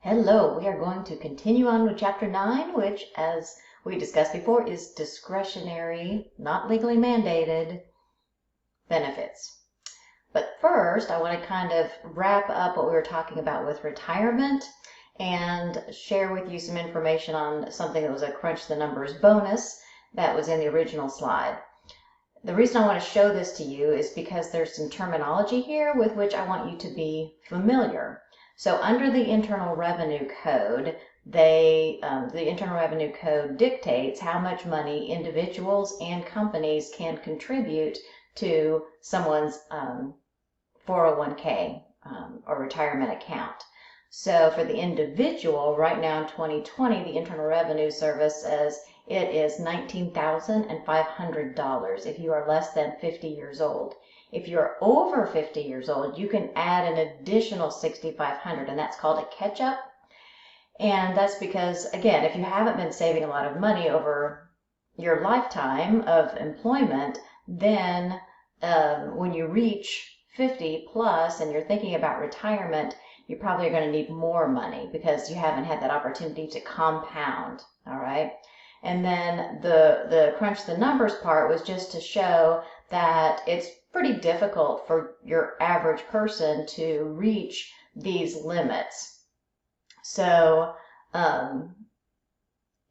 Hello, we are going to continue on with Chapter 9, which, as we discussed before, is discretionary, not legally mandated benefits. But first, I want to kind of wrap up what we were talking about with retirement and share with you some information on something that was a Crunch the Numbers bonus that was in the original slide. The reason I want to show this to you is because there's some terminology here with which I want you to be familiar. So under the Internal Revenue Code, the Internal Revenue Code dictates how much money individuals and companies can contribute to someone's 401k or retirement account. So for the individual, right now in 2020, the Internal Revenue Service says it is $19,500 if you are less than 50 years old. If you're over 50 years old, you can add an additional $6,500, and that's called a catch-up. And that's because, again, if you haven't been saving a lot of money over your lifetime of employment, then when you reach 50 plus and you're thinking about retirement, you probably are going to need more money because you haven't had that opportunity to compound, all right? And then the crunch the numbers part was just to show that it's pretty difficult for your average person to reach these limits. So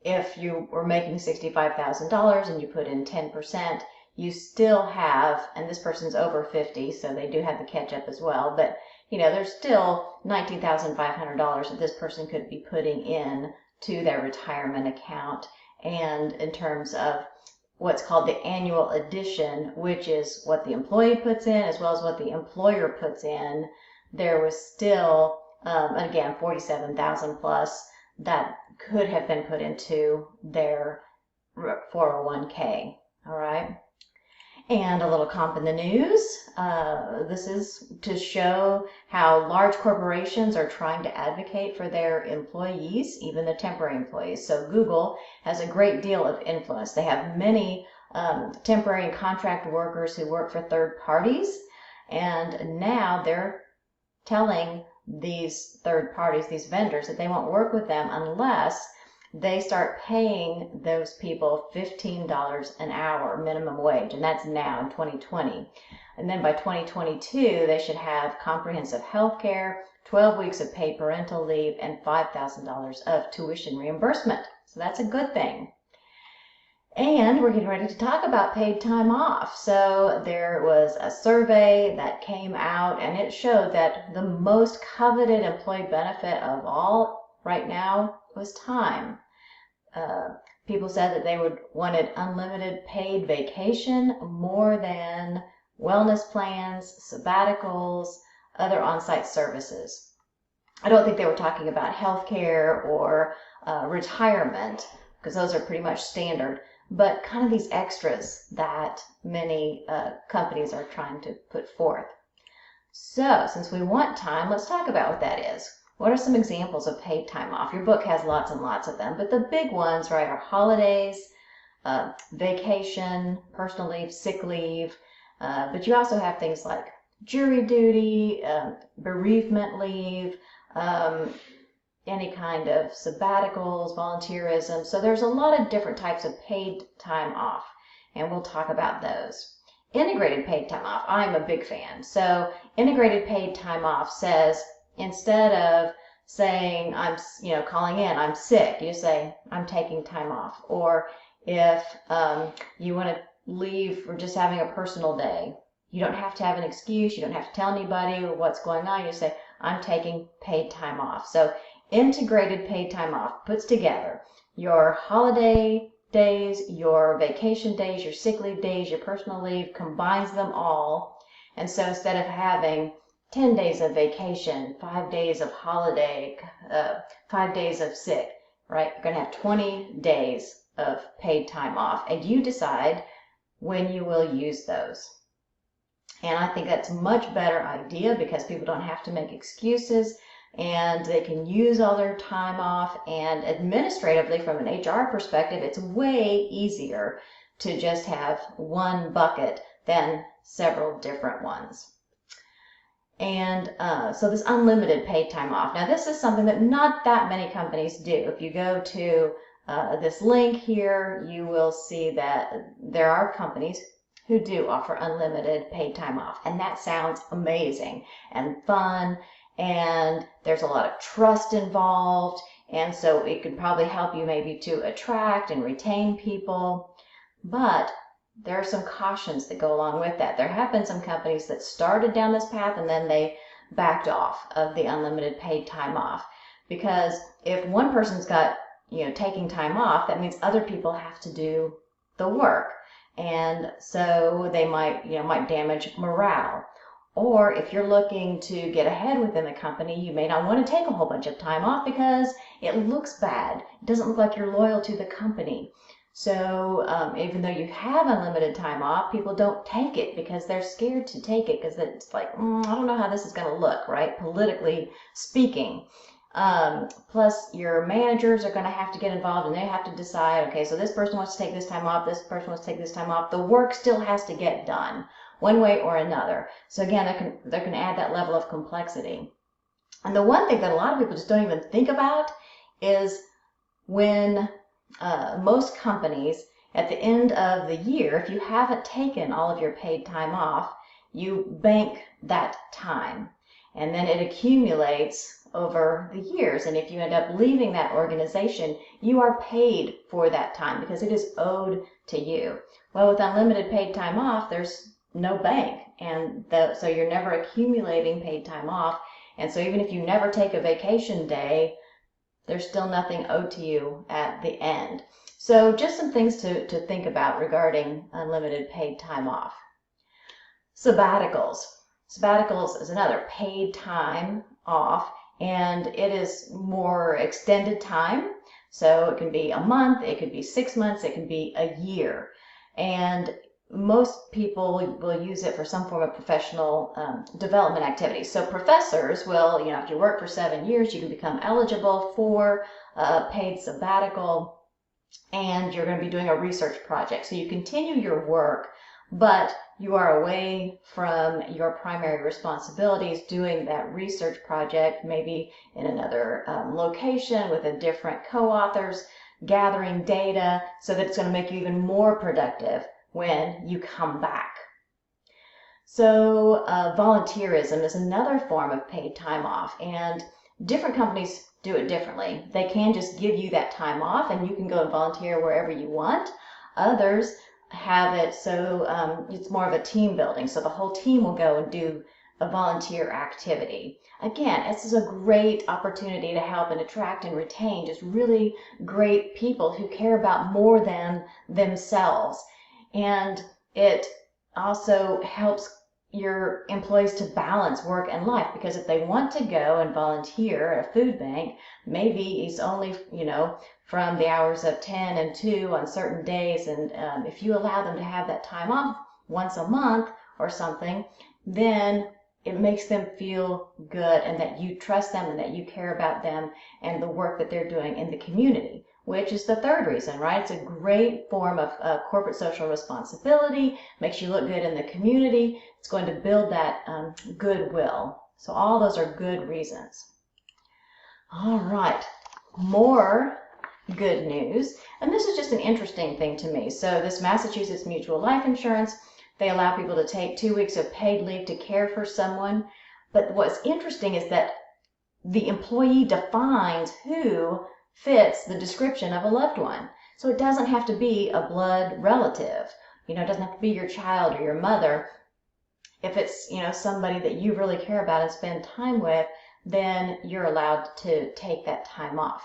if you were making $65,000 and you put in 10%, you still have, and this person's over 50, so they do have the catch up as well, but you know, there's still $19,500 that this person could be putting in to their retirement account. And in terms of what's called the annual addition, which is what the employee puts in as well as what the employer puts in, there was still, again, 47,000 plus that could have been put into their 401k. All right. And a little comp in the news. This is to show how large corporations are trying to advocate for their employees, even the temporary employees. So Google has a great deal of influence. They have many temporary and contract workers who work for third parties, and now they're telling these third parties, these vendors, that they won't work with them unless they start paying those people $15 an hour minimum wage, and that's now in 2020. And then by 2022, they should have comprehensive health care, 12 weeks of paid parental leave, and $5,000 of tuition reimbursement. So that's a good thing. And we're getting ready to talk about paid time off. So there was a survey that came out, and it showed that the most coveted employee benefit of all right now was time. People said that they wanted unlimited paid vacation more than wellness plans, sabbaticals, other on-site services. I don't think they were talking about healthcare or retirement, because those are pretty much standard, but kind of these extras that many companies are trying to put forth. So since we want time, let's talk about what that is. What are some examples of paid time off? Your book has lots and lots of them, but the big ones, right, are holidays, vacation, personal leave, sick leave, but you also have things like jury duty, bereavement leave, any kind of sabbaticals, volunteerism. So there's a lot of different types of paid time off, and we'll talk about those. Integrated paid time off, I'm a big fan. So integrated paid time off says, instead of saying, calling in, I'm sick, you say, I'm taking time off. Or if you want to leave for just having a personal day, you don't have to have an excuse, you don't have to tell anybody what's going on, you say, I'm taking paid time off. So integrated paid time off puts together your holiday days, your vacation days, your sick leave days, your personal leave, combines them all. And so instead of having 10 days of vacation, 5 days of holiday, 5 days of sick, right? You're going to have 20 days of paid time off, and you decide when you will use those. And I think that's a much better idea because people don't have to make excuses, and they can use all their time off, and administratively, from an HR perspective, it's way easier to just have one bucket than several different ones. And so this unlimited paid time off. Now, this is something that not that many companies do. If you go to this link here, you will see that there are companies who do offer unlimited paid time off. And that sounds amazing and fun. And there's a lot of trust involved. And so it could probably help you maybe to attract and retain people. But there are some cautions that go along with that. There have been some companies that started down this path and then they backed off of the unlimited paid time off. Because if one person's got, taking time off, that means other people have to do the work. And so they might damage morale. Or if you're looking to get ahead within the company, you may not want to take a whole bunch of time off because it looks bad. It doesn't look like you're loyal to the company. So even though you have unlimited time off, people don't take it because they're scared to take it because it's like, I don't know how this is going to look, right? Politically speaking. Plus, your managers are going to have to get involved and they have to decide, okay, so this person wants to take this time off, this person wants to take this time off. The work still has to get done one way or another. So again, they're going to add that level of complexity. And the one thing that a lot of people just don't even think about is when most companies at the end of the year, if you haven't taken all of your paid time off, you bank that time and then it accumulates over the years. And if you end up leaving that organization, you are paid for that time because it is owed to you. Well, with unlimited paid time off, there's no bank, and so you're never accumulating paid time off. And so even if you never take a vacation day, there's still nothing owed to you at the end. So just some things to think about regarding unlimited paid time off. Sabbaticals. Sabbaticals is another paid time off, and it is more extended time. So it can be a month, it could be 6 months, it can be a year. And most people will use it for some form of professional development activities. So professors will, if you work for 7 years, you can become eligible for a paid sabbatical, and you're going to be doing a research project. So you continue your work, but you are away from your primary responsibilities doing that research project, maybe in another location with a different co-authors, gathering data so that it's going to make you even more productive when you come back. So volunteerism is another form of paid time off, and different companies do it differently. They can just give you that time off and you can go and volunteer wherever you want. Others have it so it's more of a team building, so the whole team will go and do a volunteer activity. Again, this is a great opportunity to help and attract and retain just really great people who care about more than themselves. And it also helps your employees to balance work and life, because if they want to go and volunteer at a food bank, maybe it's only, from the hours of 10 and 2 on certain days. And if you allow them to have that time off once a month or something, then it makes them feel good and that you trust them and that you care about them and the work that they're doing in the community, which is the third reason, right? It's a great form of corporate social responsibility, makes you look good in the community. It's going to build that goodwill. So all those are good reasons. All right, more good news. And this is just an interesting thing to me. So this Massachusetts Mutual Life Insurance, they allow people to take 2 weeks of paid leave to care for someone. But what's interesting is that the employee defines who fits the description of a loved one. So it doesn't have to be a blood relative. It doesn't have to be your child or your mother. If it's, somebody that you really care about and spend time with, then you're allowed to take that time off.